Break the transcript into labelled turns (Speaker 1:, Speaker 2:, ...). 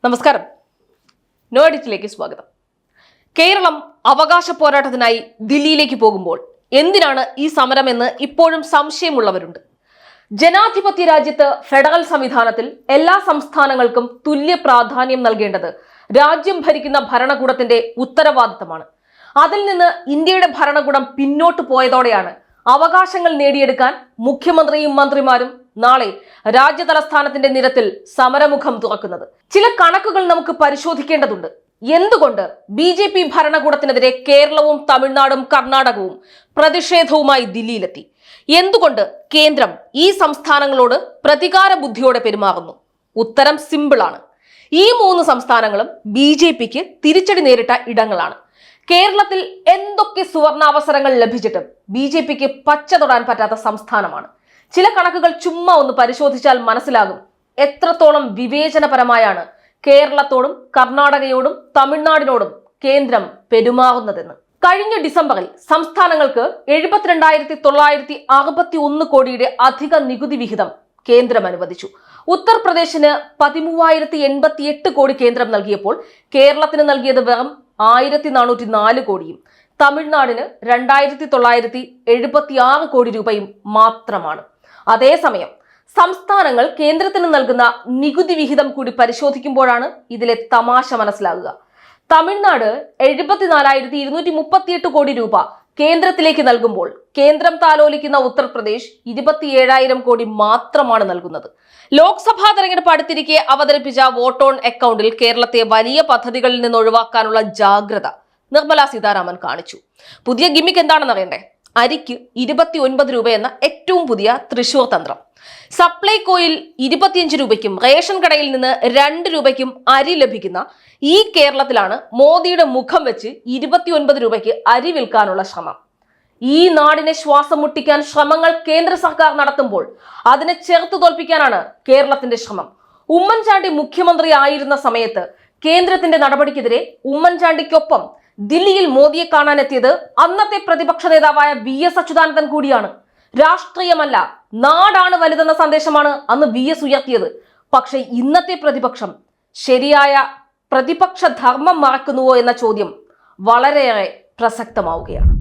Speaker 1: നമസ്കാരം. നോ എഡിറ്റിലേക്ക് സ്വാഗതം. കേരളം അവകാശ പോരാട്ടത്തിനായി ദില്ലിയിലേക്ക് പോകുമ്പോൾ എന്തിനാണ് ഈ സമരമെന്ന് ഇപ്പോഴും സംശയമുള്ളവരുണ്ട്. ജനാധിപത്യ രാജ്യത്ത് ഫെഡറൽ സംവിധാനത്തിൽ എല്ലാ സംസ്ഥാനങ്ങൾക്കും തുല്യ പ്രാധാന്യം നൽകേണ്ടത് രാജ്യം ഭരിക്കുന്ന ഭരണകൂടത്തിന്റെ ഉത്തരവാദിത്തമാണ്. അതിൽ നിന്ന് ഇന്ത്യയുടെ ഭരണകൂടം പിന്നോട്ട് പോയതോടെയാണ് അവകാശങ്ങൾ നേടിയെടുക്കാൻ മുഖ്യമന്ത്രിയും മന്ത്രിമാരും നാളെ രാജ്യതലസ്ഥാനത്തിന്റെ നിരത്തിൽ സമരമുഖം തുറക്കുന്നത്. ചില കണക്കുകൾ നമുക്ക് പരിശോധിക്കേണ്ടതുണ്ട്. എന്തുകൊണ്ട് BJP ഭരണകൂടത്തിനെതിരെ കേരളവും തമിഴ്നാടും കർണാടകവും പ്രതിഷേധവുമായി ദില്ലിയിലെത്തി? എന്തുകൊണ്ട് കേന്ദ്രം ഈ സംസ്ഥാനങ്ങളോട് പ്രതികാര ബുദ്ധിയോടെ പെരുമാറുന്നു? ഉത്തരം സിമ്പിളാണ്. ഈ മൂന്ന് സംസ്ഥാനങ്ങളും BJPക്ക് തിരിച്ചടി നേരിട്ട ഇടങ്ങളാണ്. കേരളത്തിൽ എന്തൊക്കെ സുവർണാവസരങ്ങൾ ലഭിച്ചിട്ടും BJPക്ക് പച്ച തൊടാൻ പറ്റാത്ത സംസ്ഥാനമാണ്. ചില കണക്കുകൾ ചുമ്മാ ഒന്ന് പരിശോധിച്ചാൽ മനസ്സിലാകും എത്രത്തോളം വിവേചനപരമായാണ് കേരളത്തോടും കർണാടകയോടും തമിഴ്നാടിനോടും കേന്ദ്രം പെരുമാറുന്നതെന്ന്. കഴിഞ്ഞ ഡിസംബറിൽ സംസ്ഥാനങ്ങൾക്ക് 72,961 കോടിയുടെ അധിക നികുതി വിഹിതം കേന്ദ്രം അനുവദിച്ചു. ഉത്തർപ്രദേശിന് 13,088 കോടി കേന്ദ്രം നൽകിയപ്പോൾ കേരളത്തിന് നൽകിയത് വെറും 1,404 കോടിയും തമിഴ്നാടിന് 2,976 കോടി രൂപയും മാത്രമാണ്. അതേസമയം സംസ്ഥാനങ്ങൾ കേന്ദ്രത്തിന് നൽകുന്ന നികുതി വിഹിതം കൂടി പരിശോധിക്കുമ്പോഴാണ് ഇതിലെ തമാശ മനസ്സിലാകുക. തമിഴ്നാട് 74,238 കോടി രൂപ കേന്ദ്രത്തിലേക്ക് നൽകുമ്പോൾ കേന്ദ്രം താലോലിക്കുന്ന ഉത്തർപ്രദേശ് 27,000 കോടി മാത്രമാണ് നൽകുന്നത്. ലോക്സഭാ തെരഞ്ഞെടുപ്പ് അടുത്തിരിക്കെ അവതരിപ്പിച്ച വോട്ട് ഓൺ അക്കൗണ്ടിൽ കേരളത്തെ വലിയ പദ്ധതികളിൽ നിന്ന് ഒഴിവാക്കാനുള്ള ജാഗ്രത നിർമ്മല സീതാരാമൻ കാണിച്ചു. പുതിയ ഗിമ്മിക്ക് എന്താണെന്ന് അറിയണ്ടേ? അരിക്ക് 29 രൂപ എന്ന ഏറ്റവും പുതിയ തൃശൂർ തന്ത്രം. സപ്ലൈകോയിൽ 25 രൂപയ്ക്കും റേഷൻ കടയിൽ നിന്ന് 2 രൂപയ്ക്കും അരി ലഭിക്കുന്ന ഈ കേരളത്തിലാണ് മോദിയുടെ മുഖം വെച്ച് 29 രൂപയ്ക്ക് അരി വിൽക്കാനുള്ള ശ്രമം. ഈ നാടിനെ ശ്വാസം മുട്ടിക്കാൻ ശ്രമങ്ങൾ കേന്ദ്ര സർക്കാർ നടത്തുമ്പോൾ അതിനെ ചെറുത്തു തോൽപ്പിക്കാനാണ് കേരളത്തിന്റെ ശ്രമം. ഉമ്മൻചാണ്ടി മുഖ്യമന്ത്രി ആയിരുന്ന സമയത്ത് കേന്ദ്രത്തിന്റെ നടപടിക്കെതിരെ ഉമ്മൻചാണ്ടിക്കൊപ്പം ദില്ലിയിൽ മോദിയെ കാണാനെത്തിയത് അന്നത്തെ പ്രതിപക്ഷ നേതാവായ VS അച്യുതാനന്ദൻ കൂടിയാണ്. രാഷ്ട്രീയമല്ല, നാടാണ് വലുതെന്ന സന്ദേശമാണ് അന്ന് VS ഉയർത്തിയത്. പക്ഷെ ഇന്നത്തെ പ്രതിപക്ഷം ശരിയായ പ്രതിപക്ഷ ധർമ്മം മറക്കുന്നുവോ എന്ന ചോദ്യം വളരെയേറെ പ്രസക്തമാവുകയാണ്.